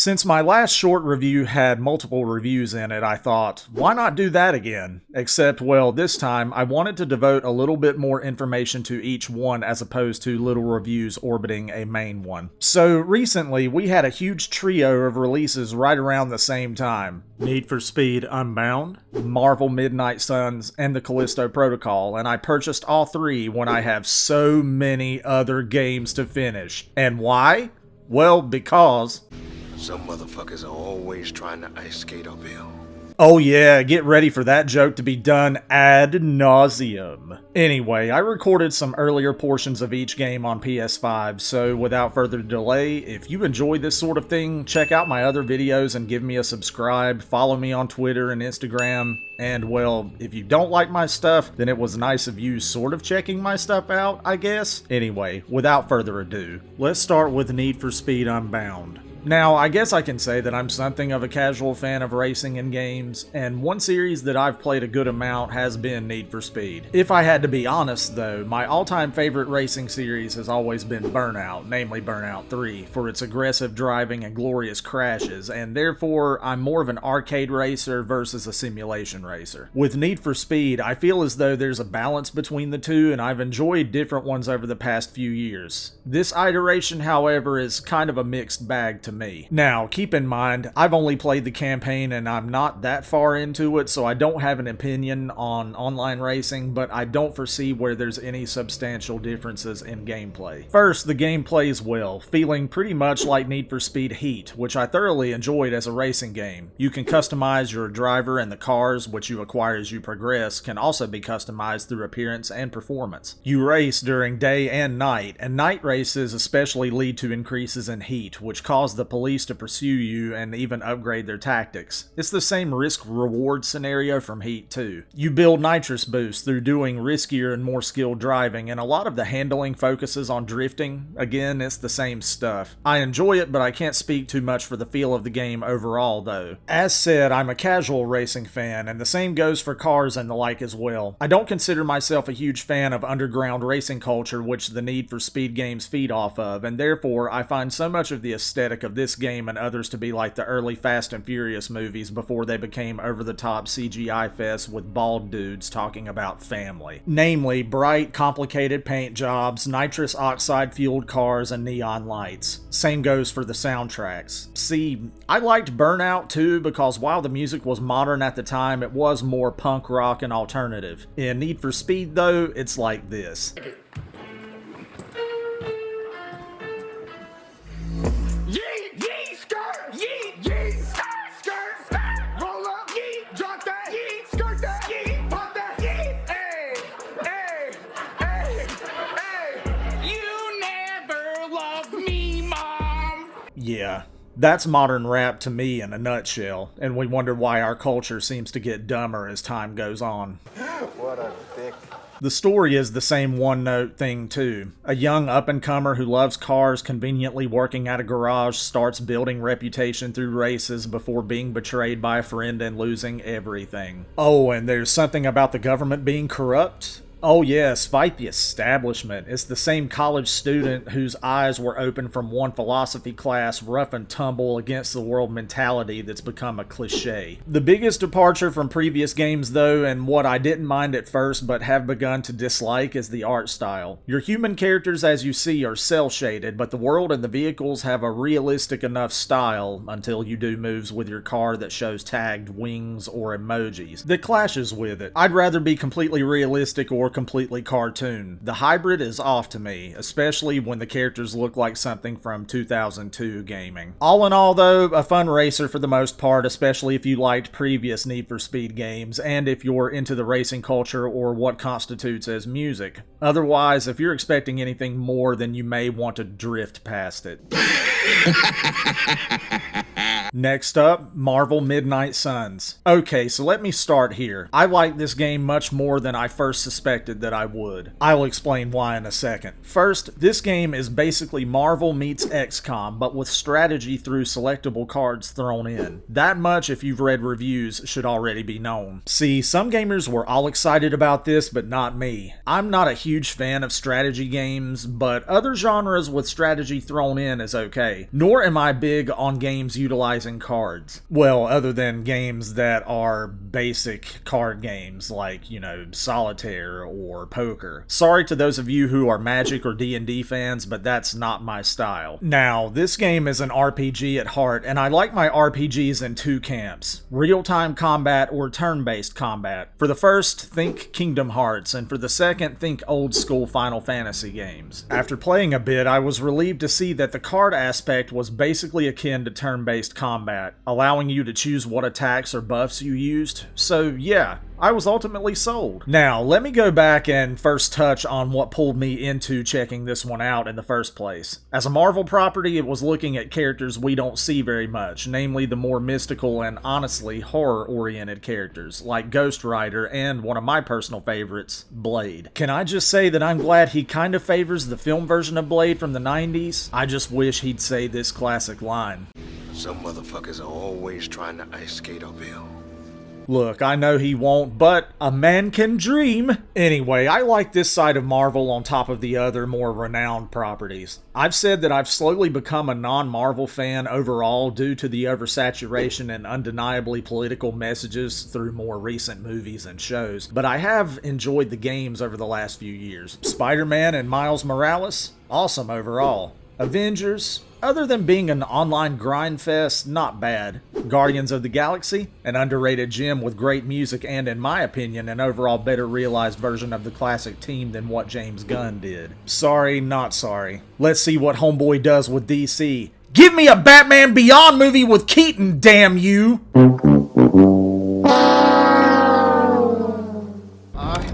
Since my last short review had multiple reviews in it, I thought, why not do that again? Except, well, this time I wanted to devote a little bit more information to each one as opposed to little reviews orbiting a main one. So recently, we had a huge trio of releases right around the same time. Need for Speed Unbound, Marvel Midnight Suns, and the Callisto Protocol, and I purchased all three when I have so many other games to finish. And why? Well, because... some motherfuckers are always trying to ice skate uphill. Oh yeah, get ready for that joke to be done ad nauseum. Anyway, I recorded some earlier portions of each game on PS5, so without further delay, if you enjoy this sort of thing, check out my other videos and give me a subscribe, follow me on Twitter and Instagram, and well, if you don't like my stuff, then it was nice of you sort of checking my stuff out, I guess. Anyway, without further ado, let's start with Need for Speed Unbound. Now, I guess I can say that I'm something of a casual fan of racing in games, and one series that I've played a good amount has been Need for Speed. If I had to be honest, though, my all-time favorite racing series has always been Burnout, namely Burnout 3, for its aggressive driving and glorious crashes, and therefore, I'm more of an arcade racer versus a simulation racer. With Need for Speed, I feel as though there's a balance between the two, and I've enjoyed different ones over the past few years. This iteration, however, is kind of a mixed bag to me. Now, keep in mind, I've only played the campaign and I'm not that far into it, so I don't have an opinion on online racing, but I don't foresee where there's any substantial differences in gameplay. First, the game plays well, feeling pretty much like Need for Speed Heat, which I thoroughly enjoyed as a racing game. You can customize your driver, and the cars, which you acquire as you progress, can also be customized through appearance and performance. You race during day and night races especially lead to increases in heat, which cause the police to pursue you and even upgrade their tactics. It's the same risk-reward scenario from Heat 2. You build nitrous boosts through doing riskier and more skilled driving, and a lot of the handling focuses on drifting. Again, it's the same stuff. I enjoy it, but I can't speak too much for the feel of the game overall, though. As said, I'm a casual racing fan, and the same goes for cars and the like as well. I don't consider myself a huge fan of underground racing culture, which the Need for Speed games feed off of, and therefore I find so much of the aesthetic of this game and others to be like the early Fast and Furious movies before they became over-the-top CGI fests with bald dudes talking about family. Namely, bright, complicated paint jobs, nitrous oxide-fueled cars, and neon lights. Same goes for the soundtracks. See, I liked Burnout too because while the music was modern at the time, it was more punk rock and alternative. In Need for Speed though, it's like this. Yeah, that's modern rap to me in a nutshell, and we wonder why our culture seems to get dumber as time goes on. What a dick. The story is the same one-note thing too. A young up-and-comer who loves cars conveniently working at a garage starts building reputation through races before being betrayed by a friend and losing everything. Oh, and there's something about the government being corrupt? Oh yes, fight the establishment. It's the same college student whose eyes were open from one philosophy class, rough and tumble against the world mentality that's become a cliche. The biggest departure from previous games though, and what I didn't mind at first but have begun to dislike, is the art style. Your human characters as you see are cel-shaded, but the world and the vehicles have a realistic enough style, until you do moves with your car that shows tagged wings or emojis, that clashes with it. I'd rather be completely realistic or completely cartoon. The hybrid is off to me, especially when the characters look like something from 2002 gaming. All in all though, a fun racer for the most part, especially if you liked previous Need for Speed games, and if you're into the racing culture or what constitutes as music. Otherwise, if you're expecting anything more, then you may want to drift past it. Next up, Marvel Midnight Suns. Okay, so let me start here. I like this game much more than I first suspected that I would. I'll explain why in a second. First, this game is basically Marvel meets XCOM, but with strategy through selectable cards thrown in. That much, if you've read reviews, should already be known. See, some gamers were all excited about this, but not me. I'm not a huge fan of strategy games, but other genres with strategy thrown in is okay. Nor am I big on games utilizing cards. Well, other than games that are basic card games like, solitaire or poker. Sorry to those of you who are Magic or D&D fans, but that's not my style. Now, this game is an RPG at heart, and I like my RPGs in two camps: real-time combat or turn-based combat. For the first, think Kingdom Hearts, and for the second, think old-school Final Fantasy games. After playing a bit, I was relieved to see that the card aspect was basically akin to turn-based combat, allowing you to choose what attacks or buffs you used. So yeah, I was ultimately sold. Now, let me go back and first touch on what pulled me into checking this one out in the first place. As a Marvel property, it was looking at characters we don't see very much, namely the more mystical and honestly horror-oriented characters, like Ghost Rider and one of my personal favorites, Blade. Can I just say that I'm glad he kind of favors the film version of Blade from the 90s? I just wish he'd say this classic line. Some motherfuckers are always trying to ice skate uphill. Look, I know he won't, but a man can dream. Anyway, I like this side of Marvel on top of the other more renowned properties. I've said that I've slowly become a non-Marvel fan overall due to the oversaturation and undeniably political messages through more recent movies and shows, but I have enjoyed the games over the last few years. Spider-Man and Miles Morales, awesome overall. Avengers, other than being an online grind fest, not bad. Guardians of the Galaxy, an underrated gem with great music and, in my opinion, an overall better realized version of the classic team than what James Gunn did. Sorry, not sorry. Let's see what Homeboy does with DC. Give me a Batman Beyond movie with Keaton, damn you! I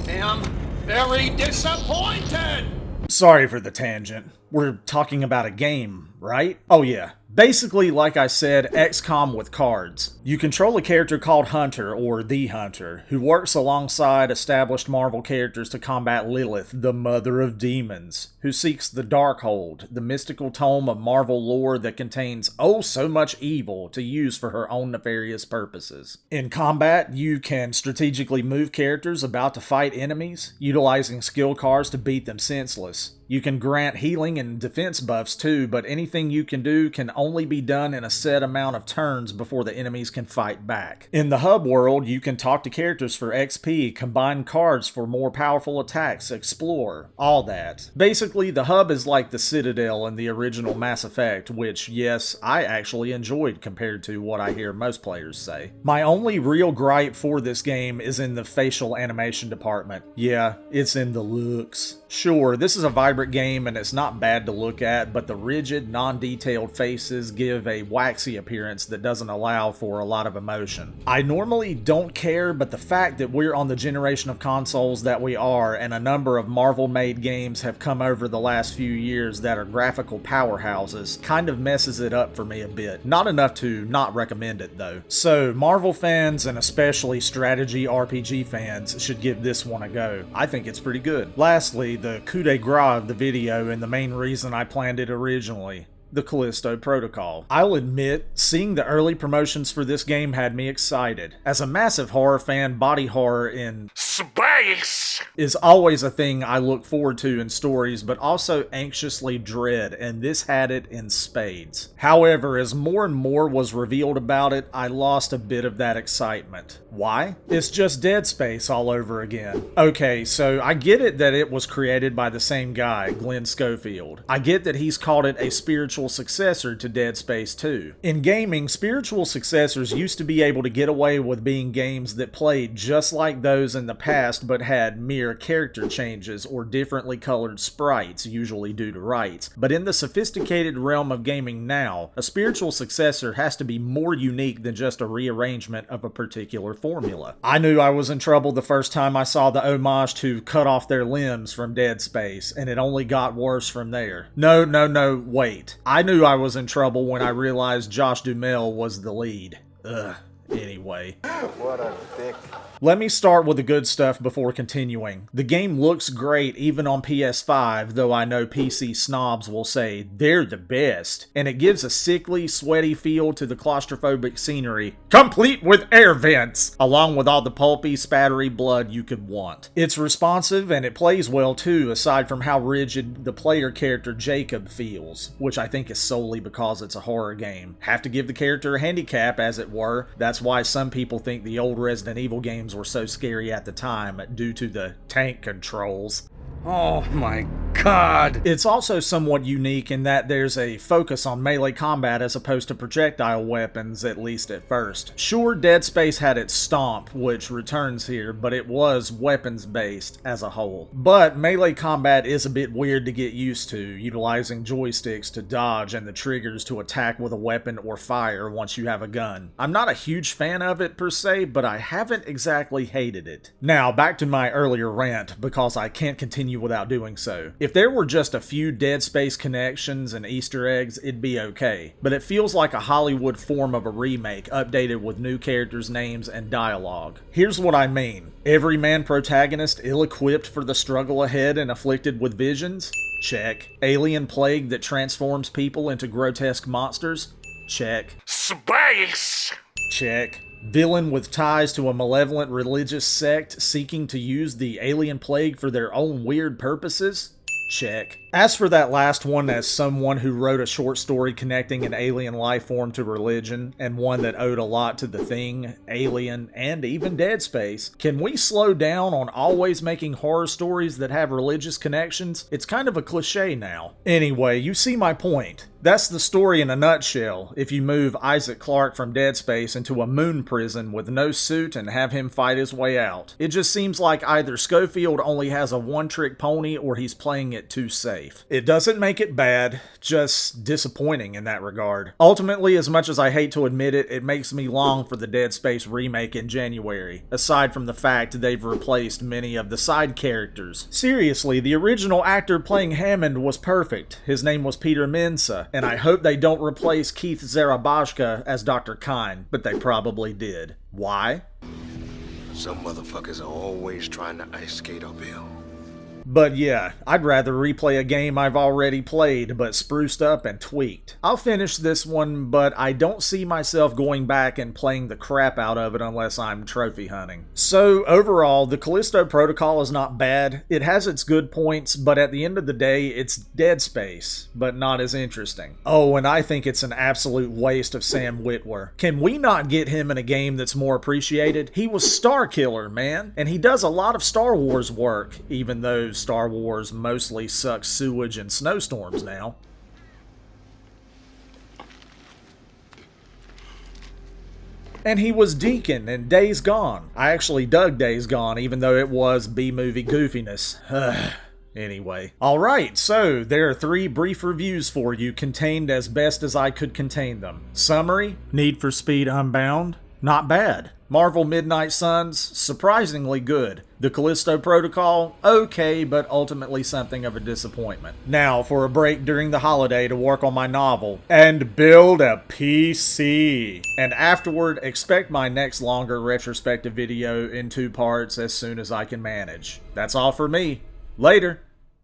am very disappointed! Sorry for the tangent. We're talking about a game, right? Oh yeah. Basically, like I said, XCOM with cards. You control a character called Hunter, or the Hunter, who works alongside established Marvel characters to combat Lilith, the mother of demons, who seeks the Darkhold, the mystical tome of Marvel lore that contains oh so much evil to use for her own nefarious purposes. In combat, you can strategically move characters about to fight enemies, utilizing skill cards to beat them senseless. You can grant healing and defense buffs too, but anything you can do can only be done in a set amount of turns before the enemies can fight back. In the hub world, you can talk to characters for XP, combine cards for more powerful attacks, explore, all that. Basically, the hub is like the Citadel in the original Mass Effect, which, yes, I actually enjoyed compared to what I hear most players say. My only real gripe for this game is in the facial animation department. Yeah, it's in the looks. Sure, this is a vibrant game and it's not bad to look at, but the rigid, non-detailed faces give a waxy appearance that doesn't allow for a lot of emotion. I normally don't care, but the fact that we're on the generation of consoles that we are, and a number of Marvel-made games have come over the last few years that are graphical powerhouses, kind of messes it up for me a bit. Not enough to not recommend it though. So, Marvel fans, and especially strategy RPG fans, should give this one a go. I think it's pretty good. Lastly, the coup de grace of the video and the main reason I planned it originally. The Callisto Protocol. I'll admit, seeing the early promotions for this game had me excited. As a massive horror fan, body horror in space is always a thing I look forward to in stories, but also anxiously dread, and this had it in spades. However, as more and more was revealed about it, I lost a bit of that excitement. Why? It's just Dead Space all over again. Okay, so I get it that it was created by the same guy, Glenn Schofield. I get that he's called it a spiritual successor to Dead Space 2. In gaming, spiritual successors used to be able to get away with being games that played just like those in the past but had mere character changes or differently colored sprites, usually due to rights. But in the sophisticated realm of gaming now, a spiritual successor has to be more unique than just a rearrangement of a particular formula. I knew I was in trouble the first time I saw the homage to cut off their limbs from Dead Space, and it only got worse from there. No, wait. I knew I was in trouble when I realized Josh Duhamel was the lead. Ugh. Anyway. What a dick. Let me start with the good stuff before continuing. The game looks great even on PS5, though I know PC snobs will say they're the best, and it gives a sickly, sweaty feel to the claustrophobic scenery, complete with air vents, along with all the pulpy, spattery blood you could want. It's responsive and it plays well too, aside from how rigid the player character Jacob feels, which I think is solely because it's a horror game. Have to give the character a handicap, as it were. That's why some people think the old Resident Evil games were so scary at the time due to the tank controls. Oh my god! It's also somewhat unique in that there's a focus on melee combat as opposed to projectile weapons, at least at first. Sure, Dead Space had its stomp, which returns here, but it was weapons-based as a whole. But melee combat is a bit weird to get used to, utilizing joysticks to dodge and the triggers to attack with a weapon or fire once you have a gun. I'm not a huge fan of it per se, but I haven't exactly hated it. Now, back to my earlier rant, because I can't continue without doing so. If there were just a few Dead Space connections and Easter eggs, it'd be okay. But it feels like a Hollywood form of a remake, updated with new characters' names and dialogue. Here's what I mean. Everyman protagonist ill-equipped for the struggle ahead and afflicted with visions? Check. Alien plague that transforms people into grotesque monsters? Check. Space! Check. Villain with ties to a malevolent religious sect seeking to use the alien plague for their own weird purposes? Check. As for that last one, as someone who wrote a short story connecting an alien life form to religion, and one that owed a lot to The Thing, Alien, and even Dead Space, can we slow down on always making horror stories that have religious connections? It's kind of a cliche now. Anyway, you see my point. That's the story in a nutshell, if you move Isaac Clarke from Dead Space into a moon prison with no suit and have him fight his way out. It just seems like either Schofield only has a one-trick pony or he's playing it too safe. It doesn't make it bad, just disappointing in that regard. Ultimately, as much as I hate to admit it, it makes me long for the Dead Space remake in January, aside from the fact they've replaced many of the side characters. Seriously, the original actor playing Hammond was perfect. His name was Peter Mensah, and I hope they don't replace Keith Zarabashka as Dr. Kine, but they probably did. Why? Some motherfuckers are always trying to ice skate uphill. But yeah, I'd rather replay a game I've already played, but spruced up and tweaked. I'll finish this one, but I don't see myself going back and playing the crap out of it unless I'm trophy hunting. So overall, the Callisto Protocol is not bad. It has its good points, but at the end of the day, it's Dead Space, but not as interesting. Oh, and I think it's an absolute waste of Sam Witwer. Can we not get him in a game that's more appreciated? He was Starkiller, man, and he does a lot of Star Wars work, even though Star Wars mostly sucks sewage and snowstorms now. And he was Deacon in Days Gone. I actually dug Days Gone, even though it was B-movie goofiness. Anyway. Alright, so there are 3 brief reviews for you, contained as best as I could contain them. Summary: Need for Speed Unbound? Not bad. Marvel Midnight Suns? Surprisingly good. The Callisto Protocol? Okay, but ultimately something of a disappointment. Now, for a break during the holiday to work on my novel and build a PC. And afterward, expect my next longer retrospective video in 2 parts as soon as I can manage. That's all for me. Later.